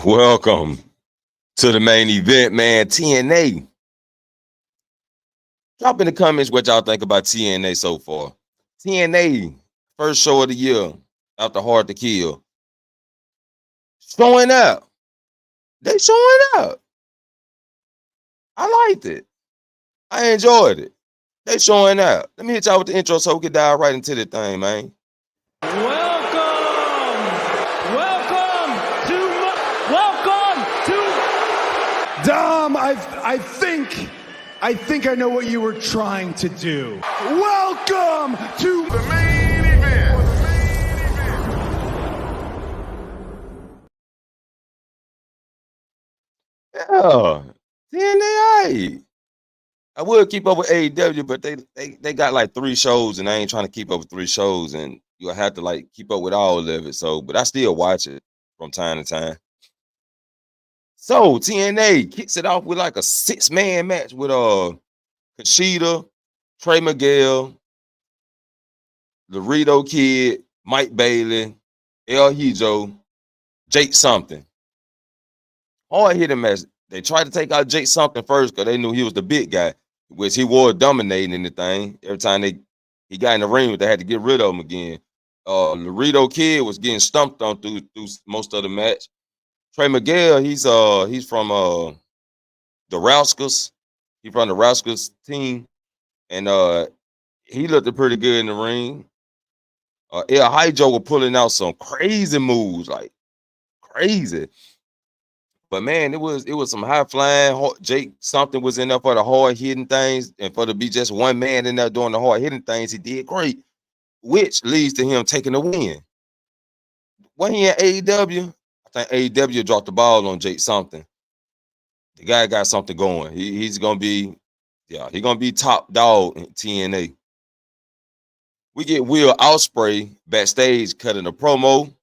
Welcome to the main event, man. TNA. Drop in the comments what y'all think about TNA so far. TNA, first show of the year after Hard to Kill. Showing out. They showing out. I liked it. I enjoyed it. They showing out. Let me hit y'all with the intro so we can dive right into the thing, man. Dom, I think I know what you were trying to do. Welcome to the main event. Yeah. TNA. I would keep up with AEW, but they got like 3 shows, and I ain't trying to keep up with 3 shows, and you'll have to like keep up with all of it. So, but I still watch it from time to time. So TNA kicks it off with like a 6-man match with Kushida, Trey Miguel, Laredo Kid, Mike Bailey, El Hijo, Jake something. Hard hitting match. They tried to take out Jake something first because they knew he was the big guy, which he was dominating the thing. Every time he got in the ring, they had to get rid of him again. Laredo Kid was getting stumped on through most of the match. Trey Miguel, he's from the Rouskas. He's from the Rouskas team, and he looked pretty good in the ring. El Hijo was pulling out some crazy moves, like crazy. But man, it was some high flying. Jake something was in there for the hard hitting things, and for to be just one man in there doing the hard hitting things, he did great, which leads to him taking the win. When he in AEW, I think AEW dropped the ball on Jake something. The guy got something going. He's gonna be, he's gonna be top dog in TNA. We get Will Ospreay backstage cutting a promo,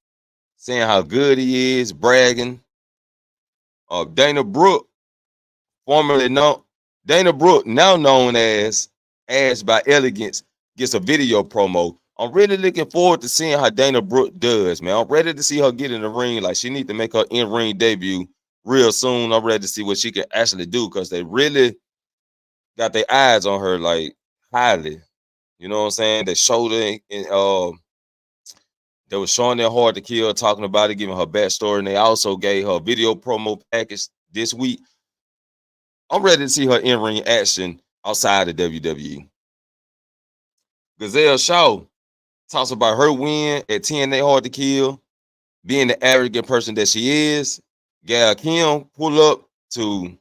saying how good he is, bragging. Dana Brooke, Dana Brooke, now known as by Elegance, gets a video promo. I'm really looking forward to seeing how Dana Brooke does, man. I'm ready to see her get in the ring. Like, she needs to make her in-ring debut real soon. I'm ready to see what she can actually do, because they really got their eyes on her, like, highly. You know what I'm saying? They showed her, and they were showing their Hard to Kill, talking about it, giving her backstory, and they also gave her a video promo package this week. I'm ready to see her in-ring action outside of WWE. Gazelle Shaw talks about her win at TNA Hard to Kill, being the arrogant person that she is. Gail Kim pull up to,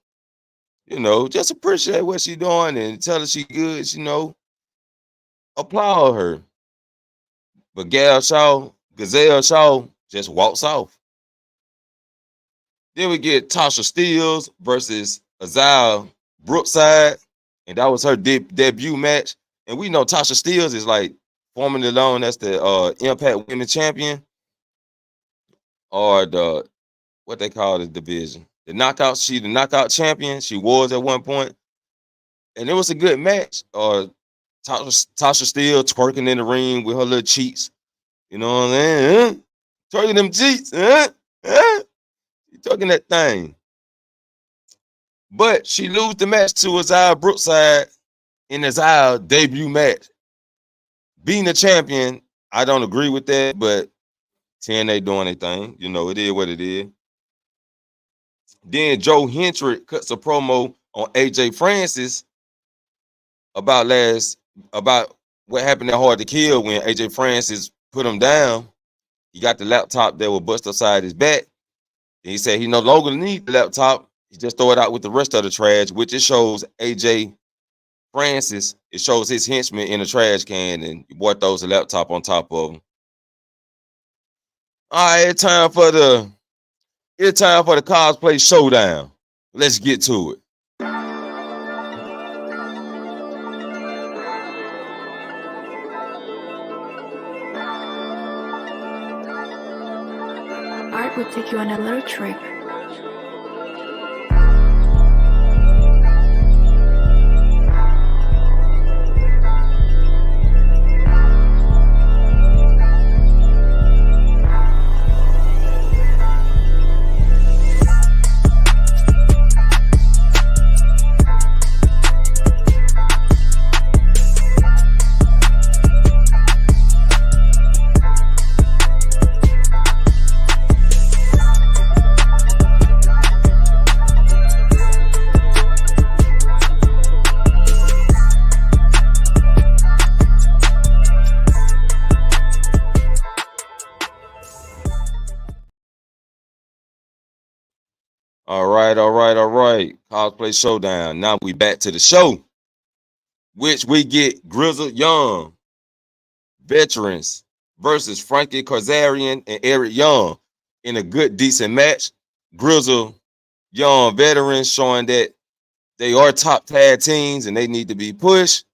just appreciate what she's doing and tell her she good, applaud her. But Gazelle Shaw just walks off. Then we get Tasha Steelz versus Azale Brookside, and that was her debut match. And we know Tasha Steelz is like formerly known as the Impact Women's Champion, or what they call the division, the knockout. She the knockout champion. She was at one point, and it was a good match. Tasha Steelz twerking in the ring with her little cheeks. You know what I'm saying? Twerking them cheeks. She twerking that thing. But she lose the match to Azale Brookside in Azale debut match. Being the champion, I don't agree with that, but TNA doing their thing. It is what it is. Then Joe Hendrick cuts a promo on AJ Francis about what happened at Hard to Kill when AJ Francis put him down. He got the laptop that was busted upside his back. And he said he no longer needs the laptop. He just throw it out with the rest of the trash, which it shows AJ Francis. It shows his henchman in a trash can, and your boy throws a laptop on top of him. All right, it's time for the cosplay showdown. Let's get to it. Art would take you on a little trip. All right, all right, all right. Cosplay Showdown. Now we back to the show, which we get Grizzled Young veterans versus Frankie Kazarian and Eric Young in a good, decent match. Grizzled Young veterans showing that they are top tag teams and they need to be pushed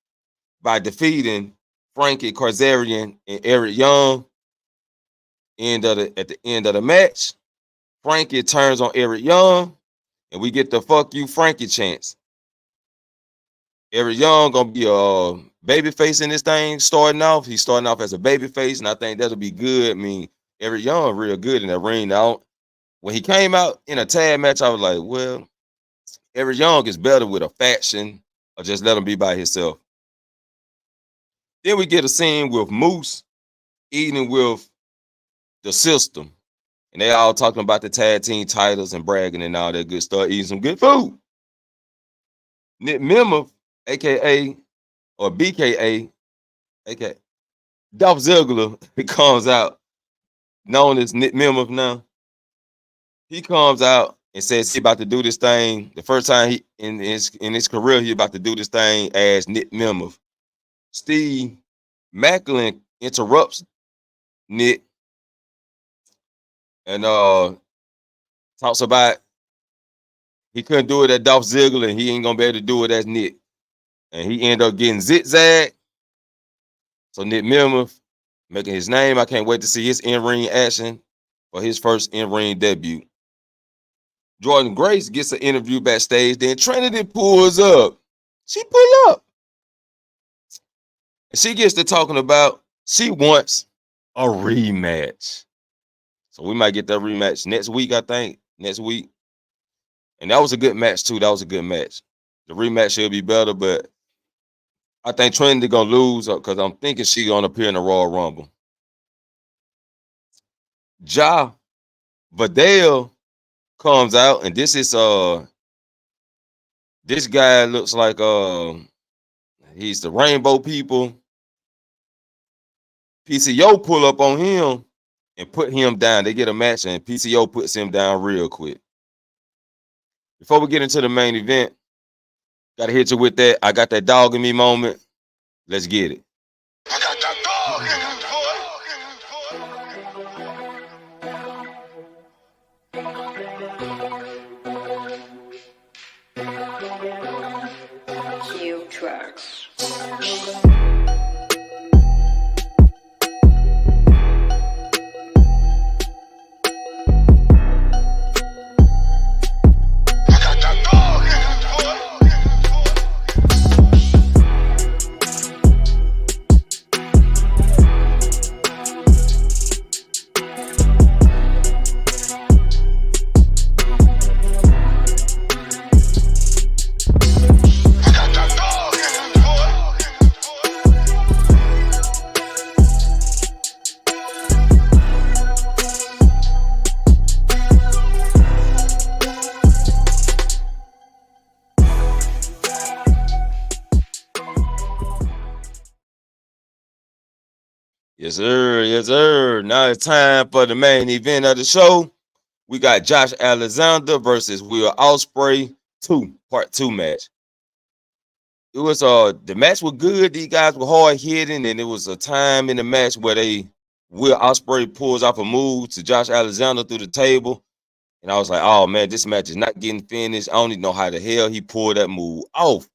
by defeating Frankie Kazarian and Eric Young. At the end of the match, Frankie turns on Eric Young, and we get the "fuck you, Frankie" chants. Eric Young gonna be a babyface in this thing starting off. He's starting off as a babyface, and I think that'll be good. I mean, Eric Young real good in the ring. Now, when he came out in a tag match, I was like, well, Eric Young is better with a faction or just let him be by himself. Then we get a scene with Moose eating with the System. And they all talking about the tag team titles and bragging and all that good stuff, eating some good food. Nick Mimoff, a.k.a. or BKA, a.k.a. Dolph Ziggler, comes out, known as Nick Mimoff now. He comes out and says he about to do this thing. The first time he in his career, he about to do this thing as Nick Mimoff. Steve Macklin interrupts Nick and talks about he couldn't do it at Dolph Ziggler and he ain't gonna be able to do it as Nick. And he ended up getting zigzag. So Nick Mimoff making his name. I can't wait to see his in-ring action for his first in-ring debut. Jordan Grace gets an interview backstage. Then Trinity pulls up. She pull up. And she gets to talking about she wants a rematch. So we might get that rematch next week, I think. Next week. And that was a good match, too. That was a good match. The rematch should be better, but I think Trinity gonna lose because I'm thinking she's gonna appear in the Royal Rumble. Ja Vidal comes out, and this is this guy looks like he's the Rainbow People. PCO pull up on him and put him down. They get a match, and PCO puts him down real quick. Before we get into the main event, gotta hit you with that. I got that dog in me moment. Let's get it. I got that dog in me, Q Tracks. Yes, sir. Yes, sir. Now it's time for the main event of the show. We got Josh Alexander versus Will Ospreay part 2 match. It was the match was good. These guys were hard hitting, and it was a time in the match where Will Ospreay pulls off a move to Josh Alexander through the table. And I was like, oh man, this match is not getting finished. I don't even know how the hell he pulled that move off.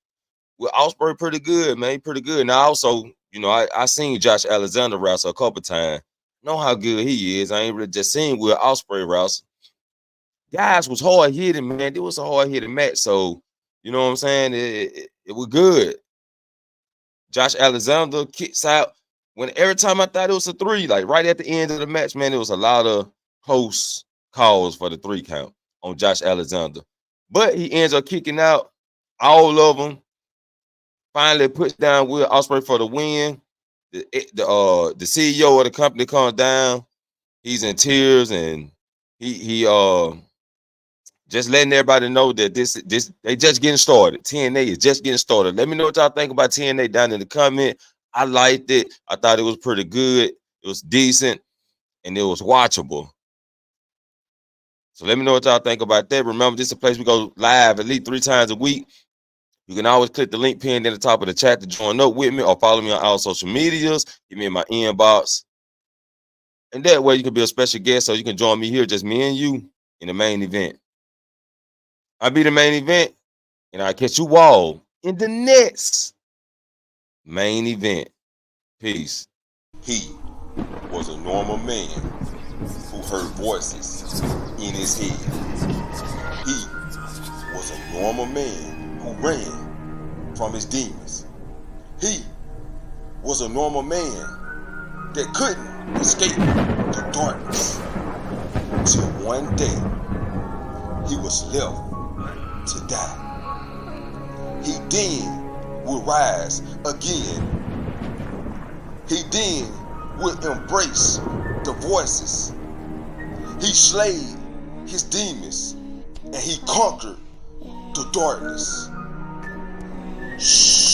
Will Ospreay pretty good, man. Pretty good. Now also, you know, I seen Josh Alexander wrestle a couple times. Know how good he is. I ain't really just seen Will Ospreay wrestle. Guys was hard hitting, man. It was a hard hitting match. So, you know what I'm saying? It was good. Josh Alexander kicks out. Every time I thought it was a 3, like right at the end of the match, man, it was a lot of close calls for the 3 count on Josh Alexander. But he ends up kicking out all of them. Finally puts down Will Ospreay for the win. The CEO of the company comes down. He's in tears, and he just letting everybody know that this they just getting started. TNA is just getting started. Let me know what y'all think about TNA down in the comment. I liked it. I thought it was pretty good. It was decent, and it was watchable. So let me know what y'all think about that. Remember, this is a place we go live at least 3 times a week. You can always click the link pinned in the top of the chat to join up with me or follow me on all social medias. Get me in my inbox. And that way you can be a special guest so you can join me here, just me and you, in the main event. I'll be the main event, and I'll catch you all in the next main event. Peace. He was a normal man who heard voices in his head. He was a normal man who ran from his demons. He was a normal man that couldn't escape the darkness till one day he was left to die. He then would rise again. He then would embrace the voices. He slayed his demons and he conquered the darkness. Shh.